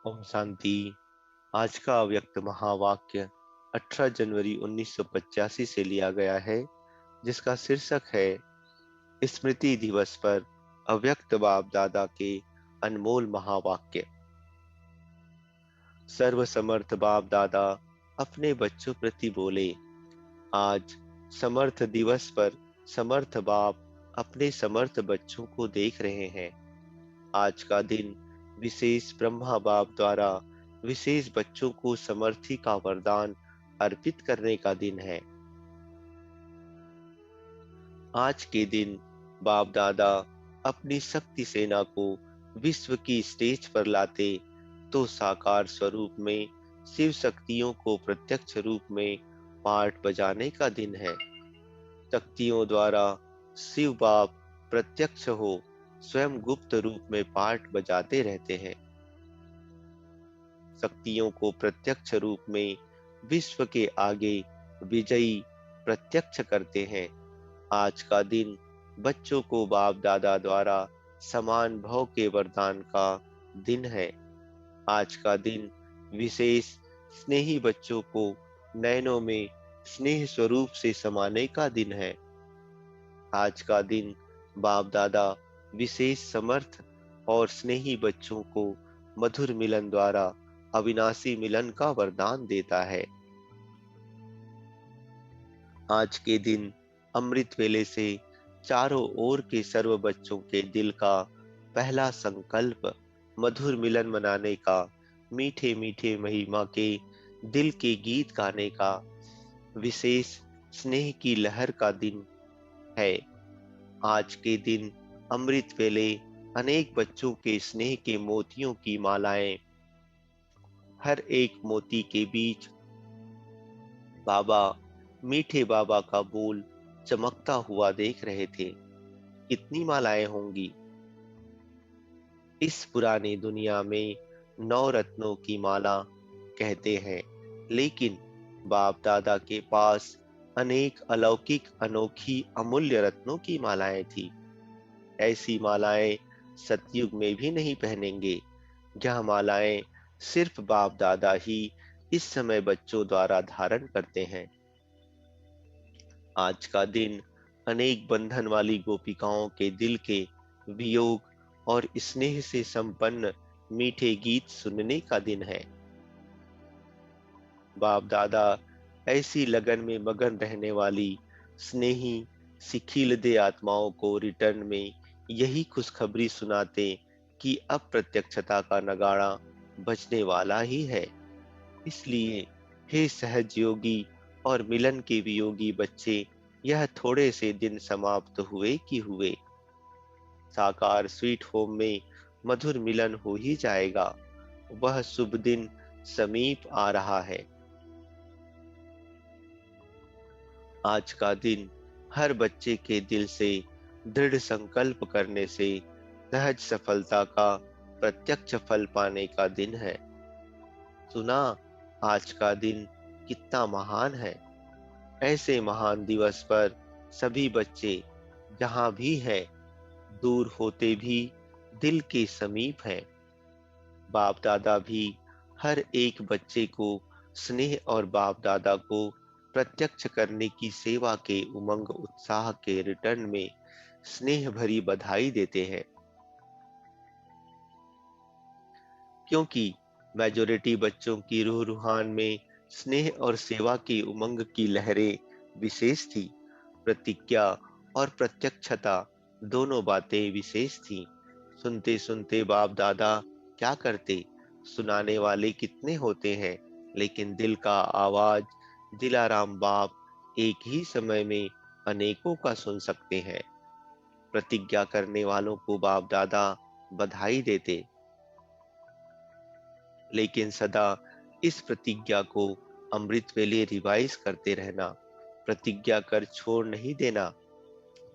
ओम शांति। आज का अव्यक्त महावाक्य 18 जनवरी 1985 से लिया गया है, जिसका शीर्षक है स्मृति दिवस पर अव्यक्त बाप दादा के अनमोल महावाक्य। सर्वसमर्थ बाप दादा अपने बच्चों प्रति बोले, आज समर्थ दिवस पर समर्थ बाप अपने समर्थ बच्चों को देख रहे हैं। आज का दिन विशेष ब्रह्मा बाप द्वारा विशेष बच्चों को समर्थी का वरदान अर्पित करने का दिन है। आज के दिन बाप दादा अपनी शक्ति सेना को विश्व की स्टेज पर लाते तो साकार स्वरूप में शिव शक्तियों को प्रत्यक्ष रूप में पाठ बजाने का दिन है। शक्तियों द्वारा शिव बाप प्रत्यक्ष हो स्वयं गुप्त रूप में पाठ बजाते रहते हैं। शक्तियों को प्रत्यक्ष रूप में विश्व के आगे विजयी प्रत्यक्ष करते हैं। आज का दिन बच्चों को बाप दादा द्वारा समान भव के वरदान का दिन है। आज का दिन विशेष स्नेही बच्चों को नयनों में स्नेह स्वरूप से समाने का दिन है। आज का दिन बाप दादा विशेष समर्थ और स्नेही बच्चों को मधुर मिलन द्वारा अविनाशी मिलन का वरदान देता है। आज के दिन अमृत वेले से चारों ओर के सर्व बच्चों के दिल का पहला संकल्प मधुर मिलन मनाने का, मीठे मीठे महिमा के दिल के गीत गाने का, विशेष स्नेह की लहर का दिन है। आज के दिन अमृत वेले अनेक बच्चों के स्नेह के मोतियों की मालाएं, हर एक मोती के बीच बाबा, मीठे बाबा का बोल चमकता हुआ देख रहे थे। कितनी मालाएं होंगी। इस पुरानी दुनिया में 9 रत्नों की माला कहते हैं, लेकिन बाप दादा के पास अनेक अलौकिक अनोखी अमूल्य रत्नों की मालाएं थी। ऐसी मालाएं सतयुग में भी नहीं पहनेंगे। यह मालाएं सिर्फ बाप दादा ही इस समय बच्चों द्वारा धारण करते हैं। आज का दिन अनेक बंधन वाली गोपिकाओं के दिल के वियोग और स्नेह से संपन्न मीठे गीत सुनने का दिन है। बाप दादा ऐसी लगन में मगन रहने वाली स्नेही सिखिल दे आत्माओं को रिटर्न में यही खुशखबरी सुनाते कि अब प्रत्यक्षता का नगाड़ा बजने वाला ही है। इसलिए हे सहज योगी और मिलन के वियोगी बच्चे, यह थोड़े से दिन समाप्त हुए कि हुए। साकार स्वीट होम में मधुर मिलन हो ही जाएगा। वह शुभ दिन समीप आ रहा है। आज का दिन हर बच्चे के दिल से दृढ़ संकल्प करने से सहज सफलता का प्रत्यक्ष फल पाने का दिन है। सुना, आज का दिन कितना महान है। ऐसे महान दिवस पर सभी बच्चे जहां भी हैं, दूर होते भी दिल के समीप हैं। बाप दादा भी हर एक बच्चे को स्नेह और बाप दादा को प्रत्यक्ष करने की सेवा के उमंग उत्साह के रिटर्न में स्नेह भरी बधाई देते हैं। क्योंकि मेजॉरिटी बच्चों की रूह रूहान में स्नेह और सेवा की उमंग की लहरें विशेष थी। प्रतिज्ञा और प्रत्यक्षता दोनों बातें विशेष थी। सुनते सुनते बाप दादा क्या करते। सुनाने वाले कितने होते हैं, लेकिन दिल का आवाज दिलाराम बाप एक ही समय में अनेकों का सुन सकते हैं। प्रतिज्ञा करने वालों को बाप दादा बधाई देते, लेकिन सदा इस प्रतिज्ञा को अमृत वेले रिवाइज करते रहना। प्रतिज्ञा कर छोड़ नहीं देना।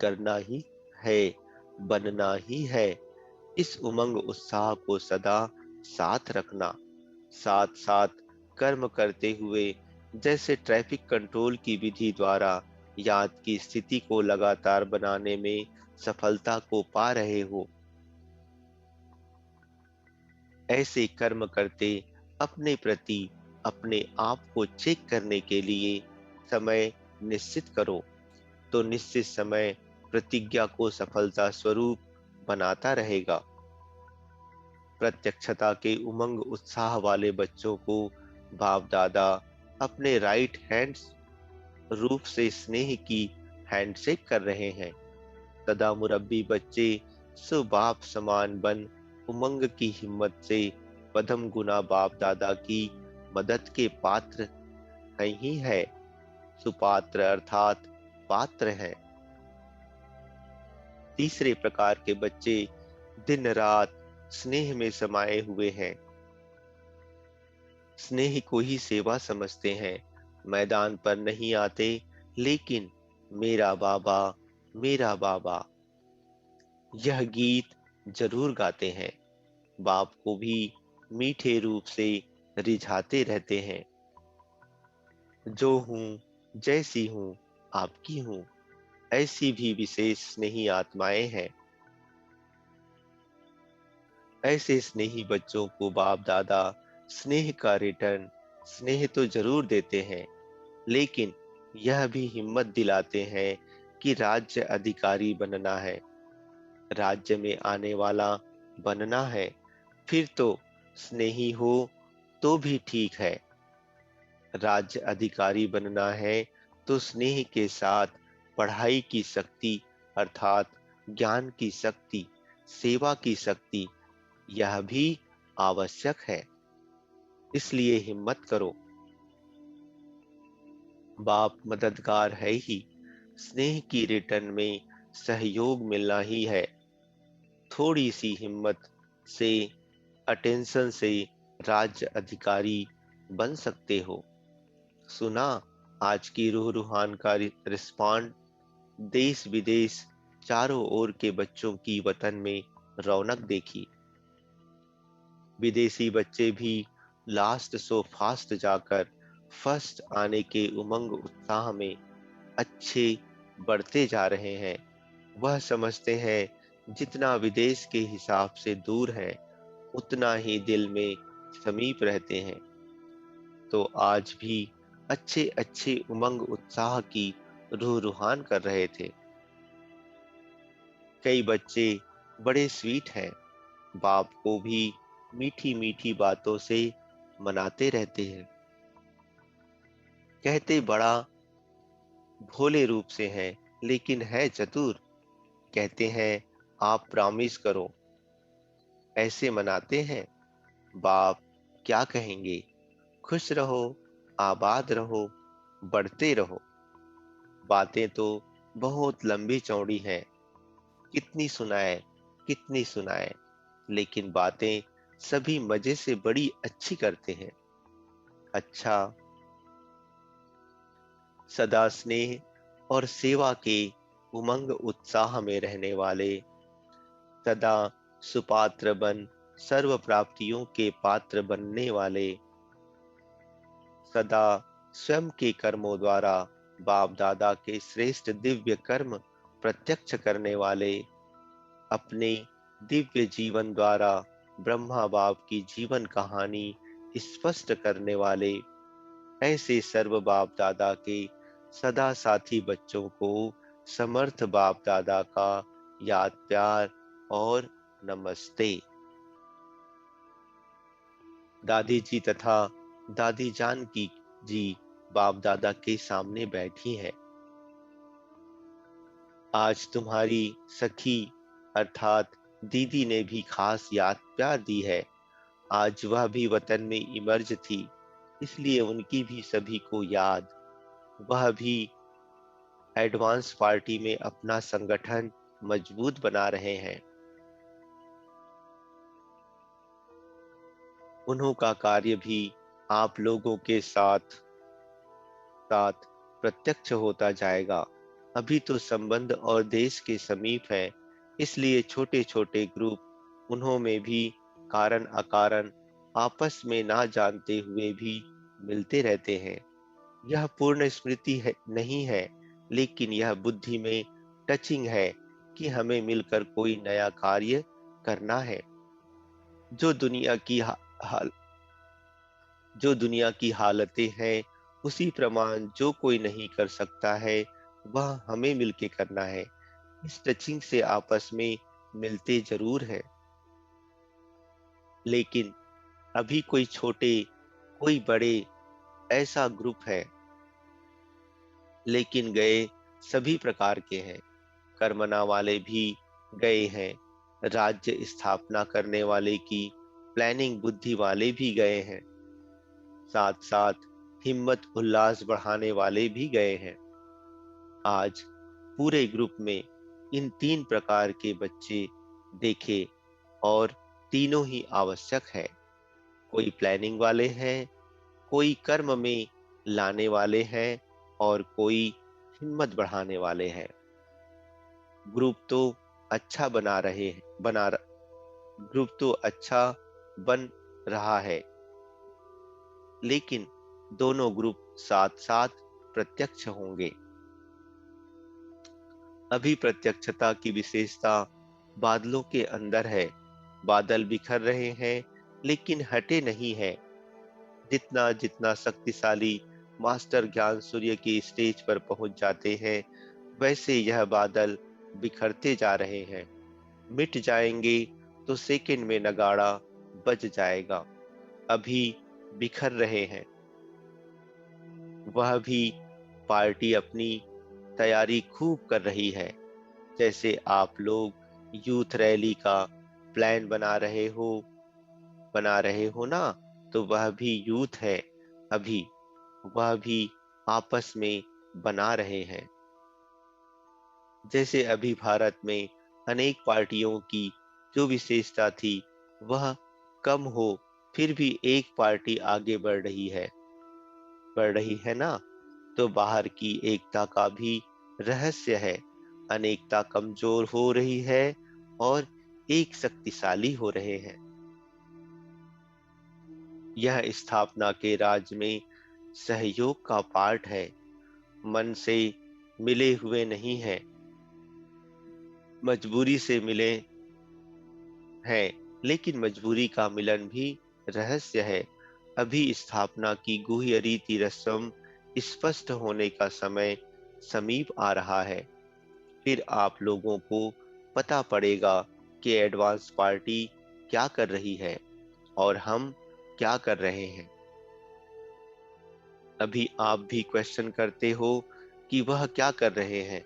करना ही है, बनना ही है। इस उमंग उत्साह को सदा साथ रखना। साथ साथ कर्म करते हुए, जैसे ट्रैफिक कंट्रोल की विधि द्वारा याद की स्थिति को लगातार बनाने में सफलता को पा रहे हो, ऐसे कर्म करते अपने प्रति अपने आप को चेक करने के लिए समय निश्चित करो, तो निश्चित समय प्रतिज्ञा को सफलता स्वरूप बनाता रहेगा। प्रत्यक्षता के उमंग उत्साह वाले बच्चों को बाप दादा अपने राइट हैंड्स रूप से स्नेह की हैंडशेक कर रहे हैं। सदा मुरब्बी बच्चे सुबाप समान बन उमंग की हिम्मत से पदम गुना बाप दादा की मदद के पात्र नहीं है, सुपात्र अर्थात पात्र हैं। तीसरे प्रकार के बच्चे दिन रात स्नेह में समाये हुए हैं, स्नेह को ही सेवा समझते हैं, मैदान पर नहीं आते, लेकिन मेरा बाबा, मेरा बाबा यह गीत जरूर गाते हैं। बाप को भी मीठे रूप से रिझाते रहते हैं। जो हूँ, जैसी हूँ, आपकी हूँ, ऐसी भी विशेष स्नेही आत्माएं हैं। ऐसे स्नेही बच्चों को बाप दादा स्नेह का रिटर्न स्नेह तो जरूर देते हैं, लेकिन यह भी हिम्मत दिलाते हैं कि राज्य अधिकारी बनना है, राज्य में आने वाला बनना है। फिर तो स्नेही हो तो भी ठीक है। राज्य अधिकारी बनना है तो स्नेह के साथ पढ़ाई की शक्ति अर्थात ज्ञान की शक्ति, सेवा की शक्ति, यह भी आवश्यक है। इसलिए हिम्मत करो, बाप मददगार है ही, स्नेह की रिटर्न में सहयोग मिलना ही है। थोड़ी सी हिम्मत से, अटेंशन से राज्य अधिकारी बन सकते हो। सुना आज की रूह रूहान का रिस्पॉन्ड, देश विदेश चारों ओर के बच्चों की वतन में रौनक देखी। विदेशी बच्चे भी लास्ट सो फास्ट जाकर फर्स्ट आने के उमंग उत्साह में अच्छे बढ़ते जा रहे हैं। वह समझते हैं जितना विदेश के हिसाब से दूर है, उतना ही दिल में समीप रहते हैं। तो आज भी अच्छे अच्छे उमंग उत्साह की रूह रुहान कर रहे थे। कई बच्चे बड़े स्वीट हैं, बाप को भी मीठी मीठी बातों से मनाते रहते हैं। कहते बड़ा भोले रूप से हैं, लेकिन है चतुर। कहते हैं आप प्रॉमिस करो, ऐसे मनाते हैं। बाप क्या कहेंगे, खुश रहो, आबाद रहो, बढ़ते रहो। बातें तो बहुत लंबी चौड़ी हैं, कितनी सुनाए, कितनी सुनाए, लेकिन बातें सभी मजे से बड़ी अच्छी करते हैं। अच्छा, सदा स्नेह और सेवा के उमंग उत्साह में रहने वाले, सदा सुपात्र बन सर्व प्राप्तियों के पात्र बनने वाले, सदा स्वयं के कर्मों द्वारा बाप दादा के श्रेष्ठ दिव्य कर्म प्रत्यक्ष करने वाले, अपने दिव्य जीवन द्वारा ब्रह्मा बाप की जीवन कहानी स्पष्ट करने वाले, ऐसे सर्व बाप दादा के सदा साथी बच्चों को समर्थ बाप दादा का याद प्यार और नमस्ते। दादी जी तथा दादी जानकी जी बाप दादा के सामने बैठी हैं। आज तुम्हारी सखी अर्थात दीदी ने भी खास याद प्यार दी है। आज वह भी वतन में इमर्ज थी, इसलिए उनकी भी सभी को याद। वह भी एडवांस पार्टी में अपना संगठन मजबूत बना रहे हैं। उन्हों का कार्य भी आप लोगों के साथ साथ प्रत्यक्ष होता जाएगा। अभी तो संबंध और देश के समीप है, इसलिए छोटे छोटे ग्रुप उन्हों में भी कारण अकारण आपस में ना जानते हुए भी मिलते रहते हैं। यह पूर्ण स्मृति है नहीं है, लेकिन यह बुद्धि में टचिंग है कि हमें मिलकर कोई नया कार्य करना है। जो दुनिया की हाल जो दुनिया की हालतें हैं, उसी प्रमाण जो कोई नहीं कर सकता है, वह हमें मिलके करना है। इस टचिंग से आपस में मिलते जरूर हैं, लेकिन अभी कोई छोटे, कोई बड़े, ऐसा ग्रुप है, लेकिन गए सभी प्रकार के हैं। कर्मणा वाले भी गए हैं, राज्य स्थापना करने वाले की प्लानिंग बुद्धि वाले भी गए हैं, साथ साथ हिम्मत उल्लास बढ़ाने वाले भी गए हैं। आज पूरे ग्रुप में इन तीन प्रकार के बच्चे देखे, और तीनों ही आवश्यक है। कोई प्लानिंग वाले हैं, कोई कर्म में लाने वाले हैं, और कोई हिम्मत बढ़ाने वाले हैं। ग्रुप तो अच्छा ग्रुप तो अच्छा बन रहा है, लेकिन दोनों ग्रुप साथ साथ प्रत्यक्ष होंगे। अभी प्रत्यक्षता की विशेषता बादलों के अंदर है। बादल बिखर रहे हैं, लेकिन हटे नहीं है। जितना जितना शक्तिशाली मास्टर ज्ञान सूर्य की स्टेज पर पहुंच जाते हैं, वैसे यह बादल बिखरते जा रहे हैं। मिट जाएंगे तो सेकंड में नगाड़ा बज जाएगा। अभी बिखर रहे हैं। वह भी पार्टी अपनी तैयारी खूब कर रही है। जैसे आप लोग यूथ रैली का प्लान बना रहे हो ना, तो वह भी यूथ है। अभी वह भी आपस में बना रहे हैं। जैसे अभी भारत में अनेक पार्टियों की जो विशेषता थी, वह कम हो, फिर भी एक पार्टी आगे बढ़ रही है ना, तो बाहर की एकता का भी रहस्य है। अनेकता कमजोर हो रही है, और एक शक्तिशाली हो रहे हैं। यह स्थापना के राज में सहयोग का पार्ट है। मन से मिले हुए नहीं है, मजबूरी से मिले हैं, लेकिन मजबूरी का मिलन भी रहस्य है। अभी स्थापना की गुह्य रीति रस्म स्पष्ट होने का समय समीप आ रहा है। फिर आप लोगों को पता पड़ेगा कि एडवांस पार्टी क्या कर रही है, और हम क्या कर रहे हैं। अभी आप भी क्वेश्चन करते हो कि वह क्या कर रहे हैं,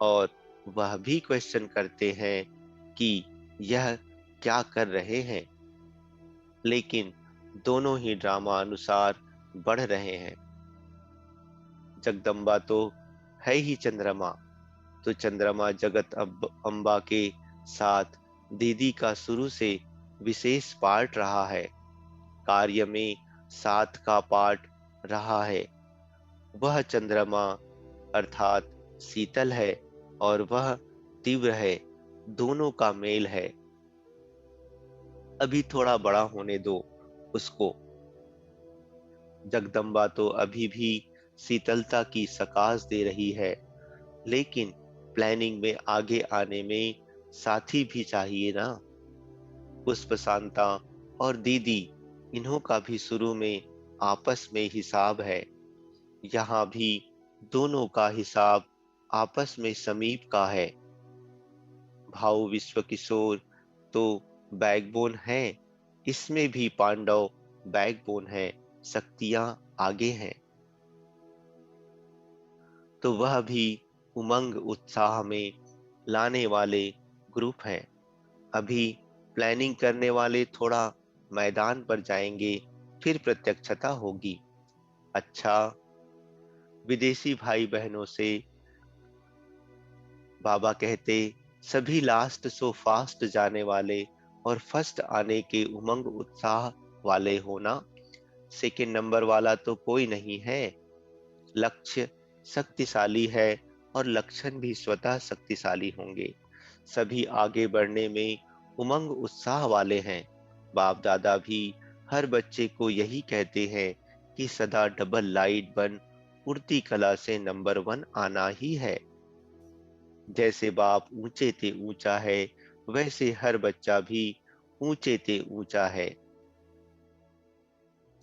और वह भी क्वेश्चन करते हैं कि यह क्या कर रहे हैं, लेकिन दोनों ही ड्रामा अनुसार बढ़ रहे हैं। जगदम्बा तो है ही चंद्रमा, तो चंद्रमा अम्बा के साथ दीदी का शुरू से विशेष पार्ट रहा है। कार्य में साथ का पार्ट रहा है। वह चंद्रमा अर्थात शीतल है, और वह तीव्र है। दोनों का मेल है। अभी थोड़ा बड़ा होने दो उसको। जगदम्बा तो अभी भी शीतलता की सकाश दे रही है, लेकिन प्लानिंग में आगे आने में साथी भी चाहिए ना। पुष्प शांता और दीदी, इन्हों का भी शुरू में आपस में हिसाब है। यहाँ भी दोनों का हिसाब आपस में समीप का है। भाऊ विश्व किशोर तो बैकबोन है, इसमें भी पांडव बैकबोन है। शक्तियां आगे हैं, तो वह भी उमंग उत्साह में लाने वाले ग्रुप हैं। अभी प्लानिंग करने वाले थोड़ा मैदान पर जाएंगे, फिर प्रत्यक्षता होगी। अच्छा, विदेशी भाई बहनों से बाबा कहते, सभी लास्ट सो फास्ट जाने वाले और फर्स्ट आने के उमंग उत्साह वाले होना। सेकंड नंबर वाला तो कोई नहीं है। लक्ष्य शक्तिशाली है, और लक्षण भी स्वतः शक्तिशाली होंगे। सभी आगे बढ़ने में उमंग उत्साह वाले हैं। बाप दादा भी हर बच्चे को यही कहते हैं कि सदा डबल लाइट बन उड़ती कला से नंबर वन आना ही है। जैसे बाप ऊंचे थे ऊंचा है, वैसे हर बच्चा भी ऊंचे ते ऊंचा है।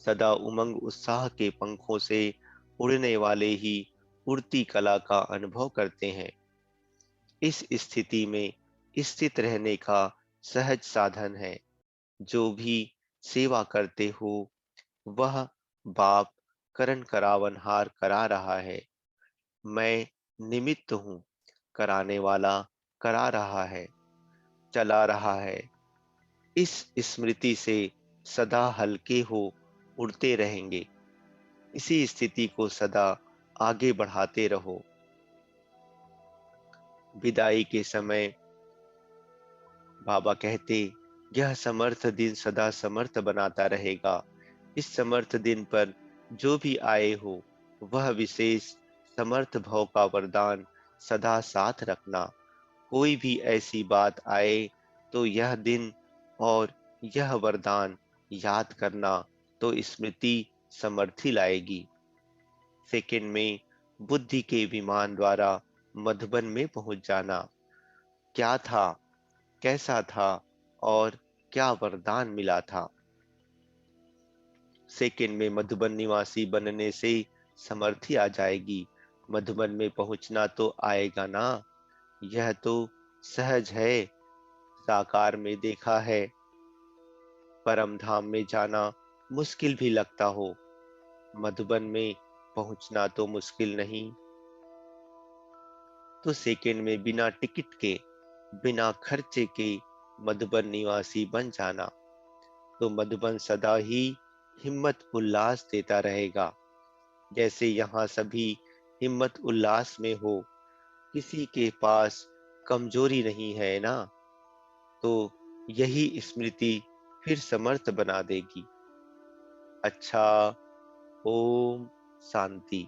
सदा उमंग उत्साह के पंखों से उड़ने वाले ही उड़ती कला का अनुभव करते हैं। इस स्थिति में स्थित रहने का सहज साधन है। जो भी सेवा करते हो वह बाप करण करावनहार करा रहा है। मैं निमित्त हूँ, कराने वाला करा रहा है, चला रहा है। इस स्मृति से सदा हल्के हो उड़ते रहेंगे। इसी स्थिति को सदा आगे बढ़ाते रहो। विदाई के समय बाबा कहते, यह समर्थ दिन सदा समर्थ बनाता रहेगा। इस समर्थ दिन पर जो भी आए हो वह विशेष समर्थ भव का वरदान सदा साथ रखना। कोई भी ऐसी बात आए तो यह दिन और यह वरदान याद करना, तो स्मृति समर्थी लाएगी। सेकंड में बुद्धि के विमान द्वारा मधुबन में पहुंच जाना। क्या था, कैसा था और क्या वरदान मिला था। सेकंड में मधुबन निवासी बनने से समर्थी आ जाएगी। मधुबन में पहुंचना तो आएगा ना, यह तो सहज है। साकार में देखा है। परम धाम में जाना मुश्किल भी लगता हो, मधुबन में पहुंचना तो मुश्किल नहीं। तो सेकंड में बिना टिकट के, बिना खर्चे के मधुबन निवासी बन जाना, तो मधुबन सदा ही हिम्मत उल्लास देता रहेगा। जैसे यहाँ सभी हिम्मत उल्लास में हो, किसी के पास कमजोरी नहीं है ना, तो यही स्मृति फिर समर्थ बना देगी। अच्छा, ओम शांति।